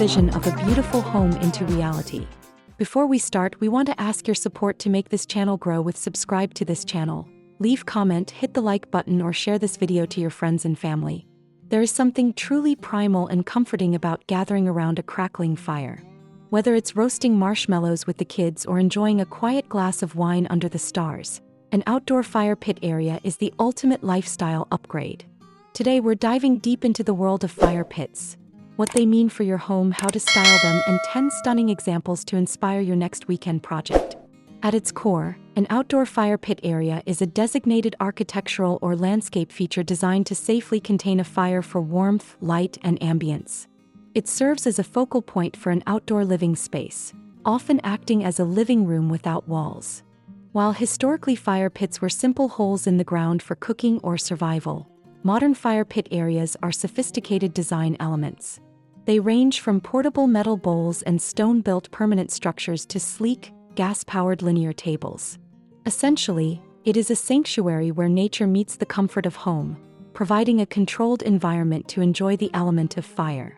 vision of a beautiful home into reality. Before we start, we want to ask your support to make this channel grow with subscribe to this channel. Leave comment, hit the like button or share this video to your friends and family. There is something truly primal and comforting about gathering around a crackling fire. Whether it's roasting marshmallows with the kids or enjoying a quiet glass of wine under the stars, an outdoor fire pit area is the ultimate lifestyle upgrade. Today we're diving deep into the world of fire pits, what they mean for your home, how to style them, and 10 stunning examples to inspire your next weekend project. At its core, an outdoor fire pit area is a designated architectural or landscape feature designed to safely contain a fire for warmth, light, and ambience. It serves as a focal point for an outdoor living space, often acting as a living room without walls. While historically fire pits were simple holes in the ground for cooking or survival, modern fire pit areas are sophisticated design elements. They range from portable metal bowls and stone-built permanent structures to sleek, gas-powered linear tables. Essentially, it is a sanctuary where nature meets the comfort of home, providing a controlled environment to enjoy the element of fire.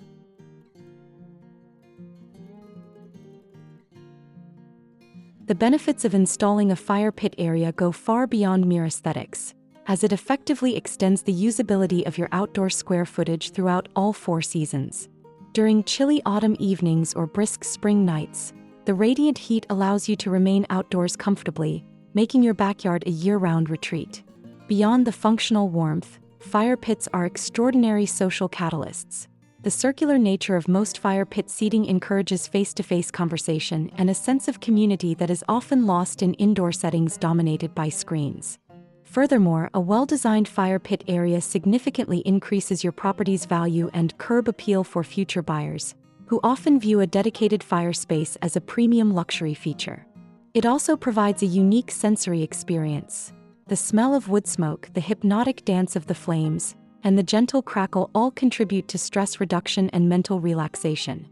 The benefits of installing a fire pit area go far beyond mere aesthetics, as it effectively extends the usability of your outdoor square footage throughout all 4 seasons. During chilly autumn evenings or brisk spring nights, the radiant heat allows you to remain outdoors comfortably, making your backyard a year-round retreat. Beyond the functional warmth, fire pits are extraordinary social catalysts. The circular nature of most fire pit seating encourages face-to-face conversation and a sense of community that is often lost in indoor settings dominated by screens. Furthermore, a well-designed fire pit area significantly increases your property's value and curb appeal for future buyers, who often view a dedicated fire space as a premium luxury feature. It also provides a unique sensory experience. The smell of wood smoke, the hypnotic dance of the flames, and the gentle crackle all contribute to stress reduction and mental relaxation.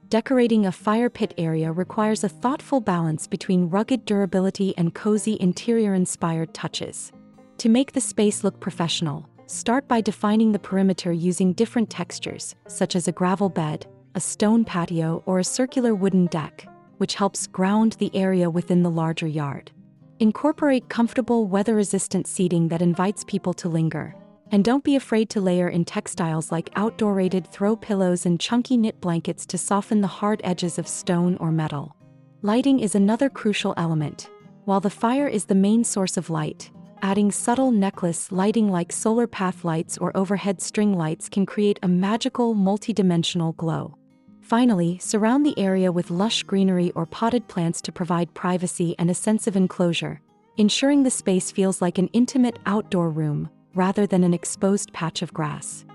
Decorating a fire pit area requires a thoughtful balance between rugged durability and cozy interior-inspired touches. To make the space look professional, start by defining the perimeter using different textures, such as a gravel bed, a stone patio, or a circular wooden deck, which helps ground the area within the larger yard. Incorporate comfortable, weather-resistant seating that invites people to linger. And don't be afraid to layer in textiles like outdoor-rated throw pillows and chunky knit blankets to soften the hard edges of stone or metal. Lighting is another crucial element. While the fire is the main source of light, adding subtle necklace lighting like solar path lights or overhead string lights can create a magical, multi-dimensional glow. Finally, surround the area with lush greenery or potted plants to provide privacy and a sense of enclosure, ensuring the space feels like an intimate outdoor room, rather than an exposed patch of grass.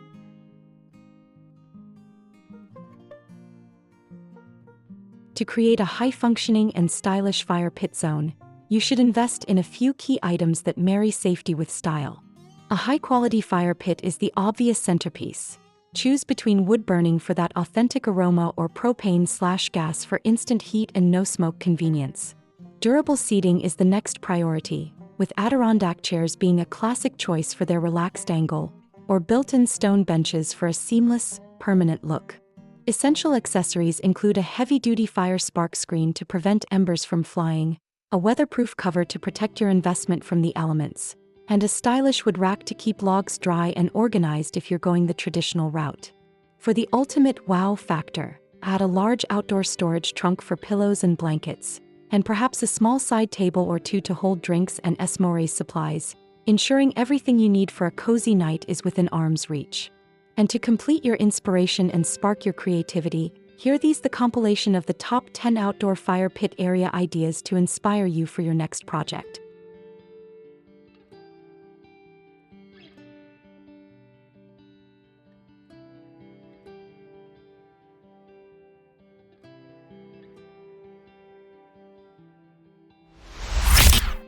To create a high-functioning and stylish fire pit zone, you should invest in a few key items that marry safety with style. A high-quality fire pit is the obvious centerpiece. Choose between wood burning for that authentic aroma or propane/gas for instant heat and no-smoke convenience. Durable seating is the next priority, with Adirondack chairs being a classic choice for their relaxed angle, or built-in stone benches for a seamless, permanent look. Essential accessories include a heavy-duty fire spark screen to prevent embers from flying, a weatherproof cover to protect your investment from the elements, and a stylish wood rack to keep logs dry and organized if you're going the traditional route. For the ultimate wow factor, add a large outdoor storage trunk for pillows and blankets, and perhaps a small side table or 2 to hold drinks and Esmores supplies, ensuring everything you need for a cozy night is within arm's reach. And to complete your inspiration and spark your creativity, here's the compilation of the top 10 outdoor fire pit area ideas to inspire you for your next project.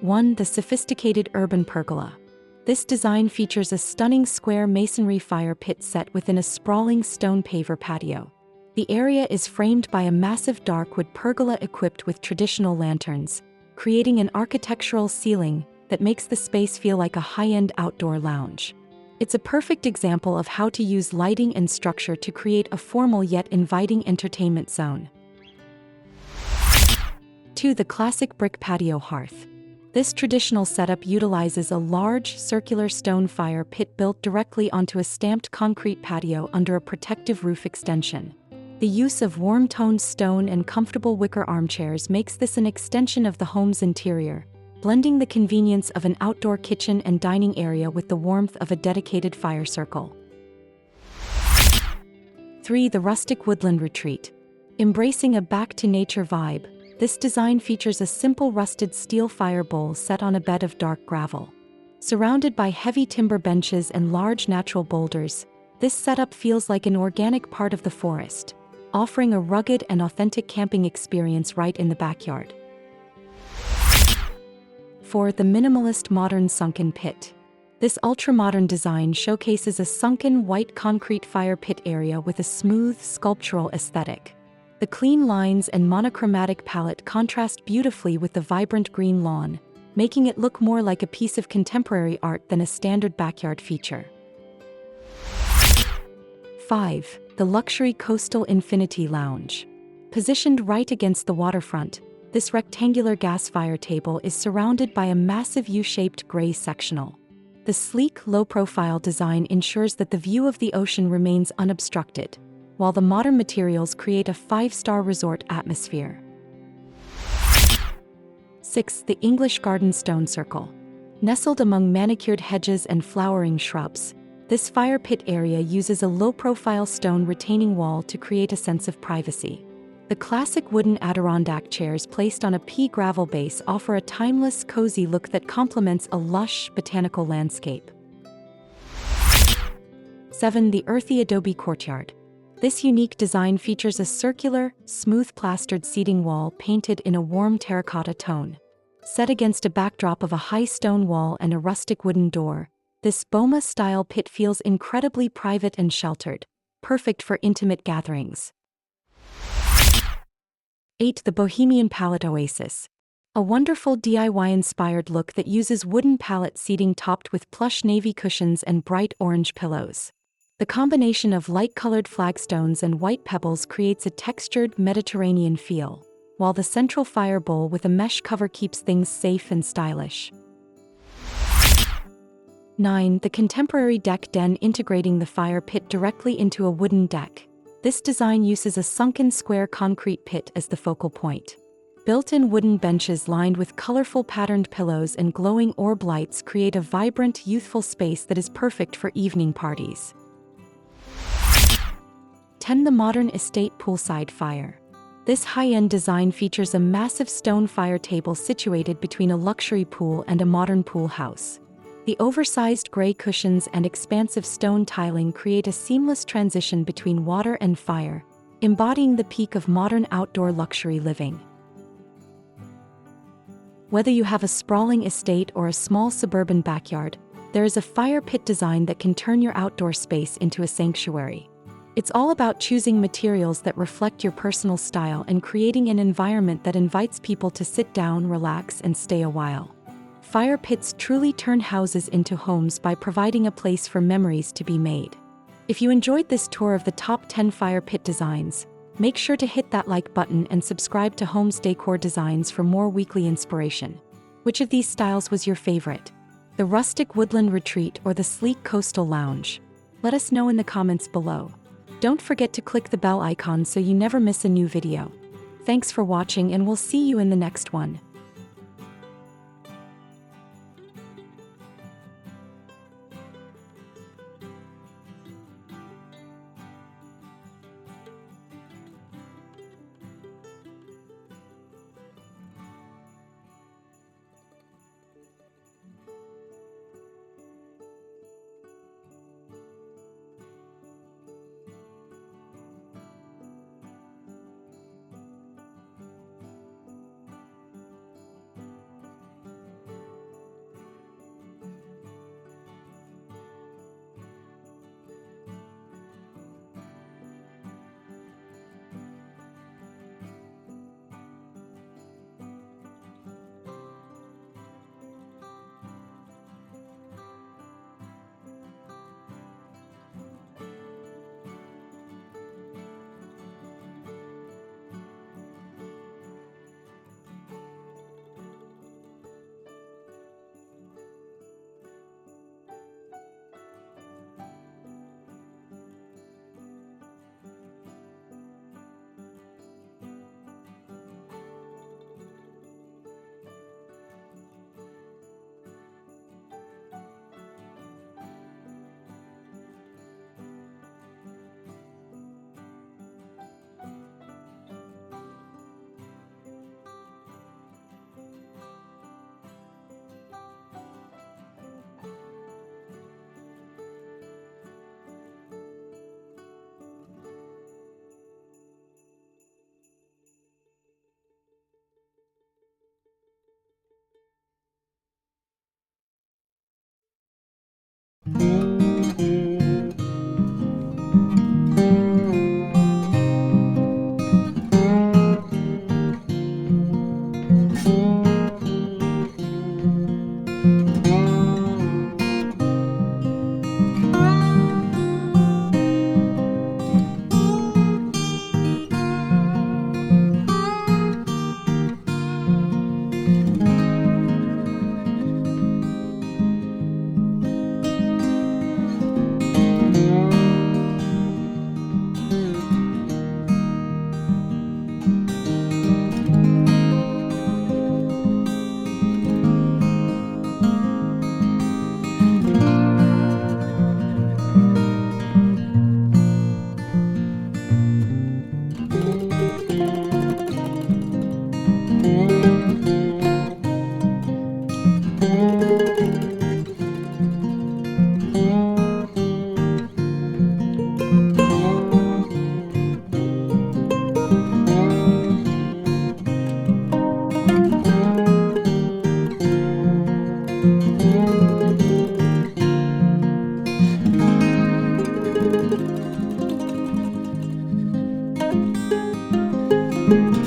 One, the sophisticated urban pergola. This design features a stunning square masonry fire pit set within a sprawling stone paver patio. The area is framed by a massive dark wood pergola equipped with traditional lanterns, creating an architectural ceiling that makes the space feel like a high-end outdoor lounge. It's a perfect example of how to use lighting and structure to create a formal yet inviting entertainment zone. 2. The classic brick patio hearth. This traditional setup utilizes a large, circular stone fire pit built directly onto a stamped concrete patio under a protective roof extension. The use of warm-toned stone and comfortable wicker armchairs makes this an extension of the home's interior, blending the convenience of an outdoor kitchen and dining area with the warmth of a dedicated fire circle. 3. The rustic woodland retreat. Embracing a back-to-nature vibe, this design features a simple rusted steel fire bowl set on a bed of dark gravel. Surrounded by heavy timber benches and large natural boulders, this setup feels like an organic part of the forest, offering a rugged and authentic camping experience right in the backyard. 4. The minimalist modern sunken pit. This ultra-modern design showcases a sunken white concrete fire pit area with a smooth, sculptural aesthetic. The clean lines and monochromatic palette contrast beautifully with the vibrant green lawn, making it look more like a piece of contemporary art than a standard backyard feature. 5. The luxury coastal infinity lounge. Positioned right against the waterfront, this rectangular gas fire table is surrounded by a massive U-shaped gray sectional. The sleek, low-profile design ensures that the view of the ocean remains unobstructed, while the modern materials create a 5-star resort atmosphere. 6. The English Garden Stone Circle. Nestled among manicured hedges and flowering shrubs, this fire pit area uses a low-profile stone retaining wall to create a sense of privacy. The classic wooden Adirondack chairs placed on a pea gravel base offer a timeless, cozy look that complements a lush, botanical landscape. 7. The earthy adobe courtyard. This unique design features a circular, smooth-plastered seating wall painted in a warm terracotta tone. Set against a backdrop of a high stone wall and a rustic wooden door, this Boma-style pit feels incredibly private and sheltered, perfect for intimate gatherings. 8. The Bohemian Pallet Oasis. A wonderful DIY-inspired look that uses wooden pallet seating topped with plush navy cushions and bright orange pillows. The combination of light-colored flagstones and white pebbles creates a textured Mediterranean feel, while the central fire bowl with a mesh cover keeps things safe and stylish. 9. The contemporary deck den integrating the fire pit directly into a wooden deck. This design uses a sunken square concrete pit as the focal point. Built-in wooden benches lined with colorful patterned pillows and glowing orb lights create a vibrant, youthful space that is perfect for evening parties. 10. The modern estate poolside fire. This high-end design features a massive stone fire table situated between a luxury pool and a modern pool house. The oversized gray cushions and expansive stone tiling create a seamless transition between water and fire, embodying the peak of modern outdoor luxury living. Whether you have a sprawling estate or a small suburban backyard, there is a fire pit design that can turn your outdoor space into a sanctuary. It's all about choosing materials that reflect your personal style and creating an environment that invites people to sit down, relax, and stay a while. Fire pits truly turn houses into homes by providing a place for memories to be made. If you enjoyed this tour of the top 10 fire pit designs, make sure to hit that like button and subscribe to Homes Decor Designs for more weekly inspiration. Which of these styles was your favorite? The rustic woodland retreat or the sleek coastal lounge? Let us know in the comments below. Don't forget to click the bell icon so you never miss a new video. Thanks for watching and we'll see you in the next one. you.